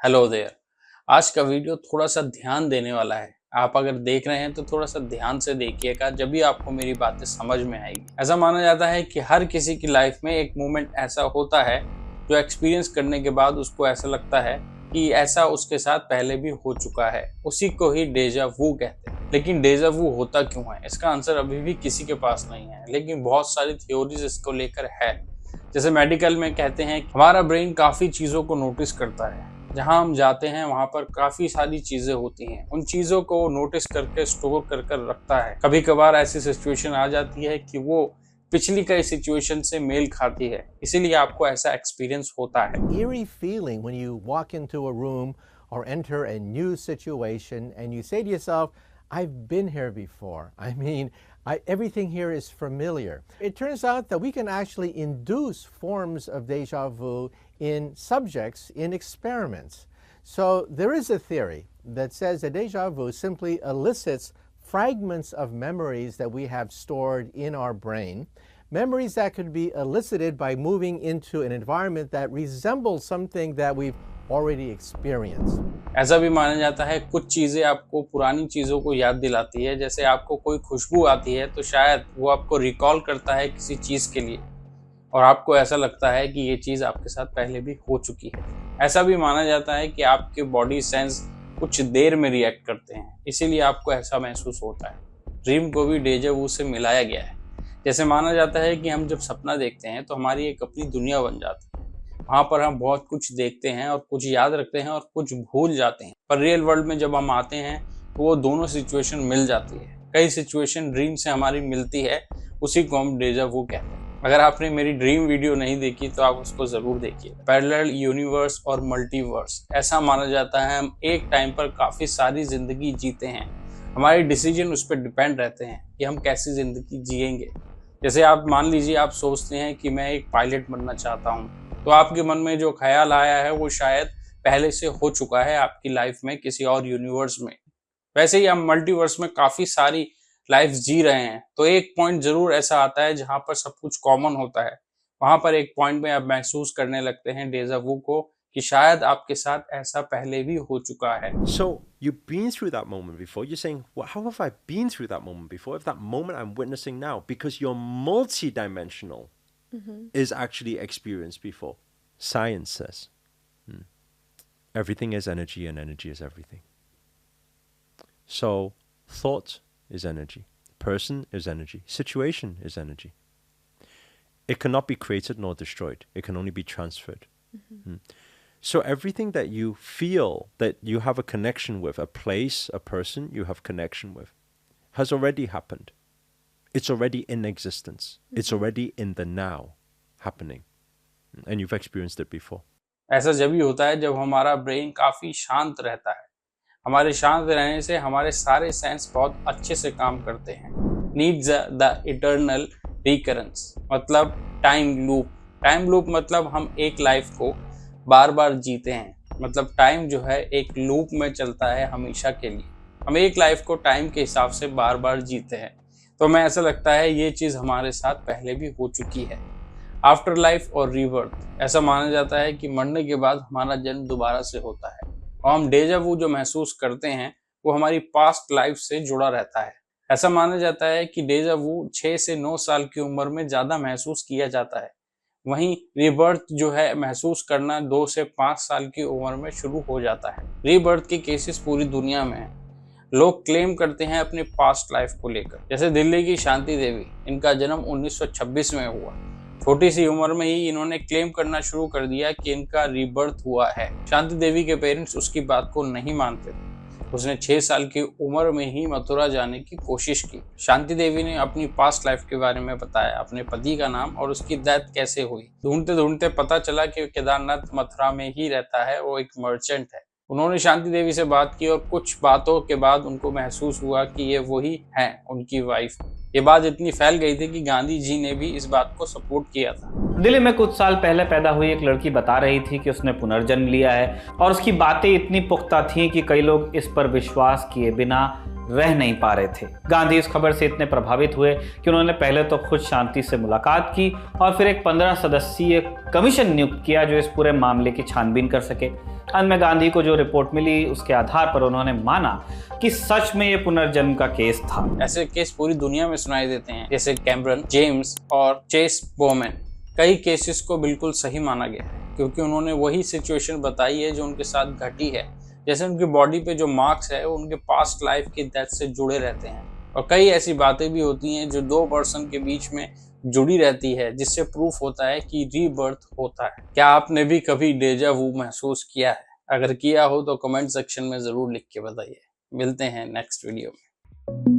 Hello there. आज का video थोड़ा सा ध्यान देने वाला है। आप अगर देख रहे हैं तो थोड़ा सा ध्यान से देखिएगा, जब भी आपको मेरी बातें समझ में आएगी। ऐसा माना जाता है कि हर किसी की लाइफ में एक मोमेंट ऐसा होता है जो एक्सपीरियंस करने के बाद उसको ऐसा लगता है कि ऐसा उसके साथ पहले भी हो चुका है। उसी को ही डेजा वू कहते हैं। लेकिन डेजा वू होता क्यों है, इसका आंसर अभी भी किसी के पास नहीं है, लेकिन बहुत सारी थ्योरीज इसको लेकर है। जैसे मेडिकल में कहते हैं कि हमारा ब्रेन काफ़ी चीज़ों को नोटिस करता है। जहाँ हम जाते हैं वहाँ पर काफ़ी सारी चीज़ें होती हैं, उन चीज़ों को नोटिस करके स्टोर कर कर रखता है। कभी कभार ऐसी सिचुएशन आ जाती है कि वो पिछली कई सिचुएशन से मेल खाती है, इसीलिए आपको ऐसा एक्सपीरियंस होता है। Eerie feeling when you walk into a room or enter a new situation and you say to yourself, I've been here before. I mean, everything here is familiar. It turns out that we can actually induce forms of deja vu in subjects in experiments. So there is a theory that says that deja vu simply elicits fragments of memories that we have stored in our brain. Memories that could be elicited by moving into an environment that resembles something that we've already experienced. ऐसा भी माना जाता है कुछ चीज़ें आपको पुरानी चीज़ों को याद दिलाती है। जैसे आपको कोई खुशबू आती है तो शायद वो आपको रिकॉल करता है किसी चीज़ के लिए, और आपको ऐसा लगता है कि ये चीज़ आपके साथ पहले भी हो चुकी है। ऐसा भी माना जाता है कि आपके बॉडी सेंस कुछ देर में रिएक्ट करते हैं, इसीलिए आपको ऐसा महसूस होता है। ड्रीम को भी डेजा वू से मिलाया गया है। जैसे माना जाता है कि हम जब सपना देखते हैं तो हमारी एक अपनी दुनिया बन जाती है। वहाँ पर हम बहुत कुछ देखते हैं और कुछ याद रखते हैं और कुछ भूल जाते हैं। पर रियल वर्ल्ड में जब हम आते हैं तो वो दोनों सिचुएशन मिल जाती है। कई सिचुएशन ड्रीम से हमारी मिलती है, उसी को हम डेजा वू कहते हैं। अगर आपने मेरी ड्रीम वीडियो नहीं देखी तो आप उसको ज़रूर देखिए। पैरेलल यूनिवर्स और मल्टीवर्स, ऐसा माना जाता है हम एक टाइम पर काफ़ी सारी ज़िंदगी जीते हैं। हमारे डिसीजन उस पर डिपेंड रहते हैं कि हम कैसी ज़िंदगी जिएंगे। जैसे आप मान लीजिए आप सोचते हैं कि मैं एक पायलट बनना चाहता हूँ, तो आपके मन में जो ख्याल आया है वो शायद पहले से हो चुका है आपकी लाइफ में किसी और यूनिवर्स में। वैसे ही हम मल्टीवर्स में काफ़ी सारी लाइफ जी रहे हैं, तो एक पॉइंट ज़रूर ऐसा आता है जहाँ पर सब कुछ कॉमन होता है। वहाँ पर एक पॉइंट में आप महसूस करने लगते हैं डेजा वू को कि शायद आपके साथ ऐसा पहले भी हो चुका है। So you've been through that moment before. You're saying, well, how have I been through that moment before? If that moment I'm witnessing now, because you're multi-dimensional, is actually experienced before. Science says everything is energy and energy is everything. So thought is energy. Person is energy. Situation is energy. It cannot be created nor destroyed. It can only be transferred. So everything that you feel that you have a connection with, a place, a person you have connection with, has already happened. It's already in existence. It's already in the now happening. And you've experienced it before. ऐसा जब भी होता है जब हमारा brain काफ़ी शांत रहता है। हमारे शांत रहने से हमारे सारे सेंस बहुत अच्छे से काम करते हैं। नीड्स द इटर्नल रिकरेंस, मतलब टाइम लूप। टाइम लूप मतलब हम एक लाइफ को बार बार जीते हैं। मतलब टाइम जो है एक लूप में चलता है हमेशा के लिए। हम एक लाइफ को टाइम के हिसाब से बार बार जीते हैं। तो हमें ऐसा लगता है ये चीज़ हमारे साथ पहले भी हो चुकी है। आफ्टर लाइफ और रीबर्थ, ऐसा माना जाता है कि मरने के बाद हमारा जन्म दोबारा से होता है, और हम डेजा वू जो महसूस करते हैं वो हमारी पास्ट लाइफ से जुड़ा रहता है। ऐसा माना जाता है कि डेजा वू 6 से 9 साल की उम्र में ज़्यादा महसूस किया जाता है। वहीं रीबर्थ जो है महसूस करना 2 से 5 साल की उम्र में शुरू हो जाता है। रीबर्थ के केसेस पूरी दुनिया में हैं। लोग क्लेम करते हैं अपने पास्ट लाइफ को लेकर। जैसे दिल्ली की शांति देवी, इनका जन्म 1926 में हुआ। छोटी सी उम्र में ही इन्होंने क्लेम करना शुरू कर दिया कि इनका रीबर्थ हुआ है। शांति देवी के पेरेंट्स उसकी बात को नहीं मानते थे। उसने 6 साल की उम्र में ही मथुरा जाने की कोशिश की। शांति देवी ने अपनी पास्ट लाइफ के बारे में बताया, अपने पति का नाम और उसकी डेथ कैसे हुई। ढूंढते ढूंढते पता चला कि केदारनाथ मथुरा में ही रहता है, वो एक मर्चेंट है। उन्होंने शांति देवी से बात की और कुछ बातों के बाद उनको महसूस हुआ कि ये वही हैं, उनकी वाइफ। ये बात इतनी फैल गई थी कि गांधी जी ने भी इस बात को सपोर्ट किया था। दिल्ली में कुछ साल पहले पैदा हुई एक लड़की बता रही थी कि उसने पुनर्जन्म लिया है, और उसकी बातें इतनी पुख्ता थीं कि कई लोग इस पर विश्वास किए बिना रह नहीं पा रहे थे। गांधी इस खबर से इतने प्रभावित हुए कि उन्होंने पहले तो खुद शांति से मुलाकात की और फिर एक 15 सदस्यीय कमीशन नियुक्त किया जो इस पूरे मामले की छानबीन कर सके। अंत में गांधी को जो रिपोर्ट मिली उसके आधार पर उन्होंने माना कि सच में ये पुनर्जन्म का केस था। ऐसे केस पूरी दुनिया में सुनाई देते हैं, जैसे कैमरन, जेम्स और चेस बोमैन। कई केसेस को बिल्कुल सही माना गया है क्योंकि उन्होंने वही सिचुएशन बताई है जो उनके साथ घटी है। जैसे उनकी बॉडी पे जो मार्क्स है वो उनके पास्ट लाइफ की डेथ से जुड़े रहते हैं, और कई ऐसी बातें भी होती हैं जो दो पर्सन के बीच में जुड़ी रहती है, जिससे प्रूफ होता है कि रीबर्थ होता है। क्या आपने भी कभी डेजा वू महसूस किया है? अगर किया हो तो कमेंट सेक्शन में जरूर लिख के बताइए। मिलते हैं नेक्स्ट वीडियो में।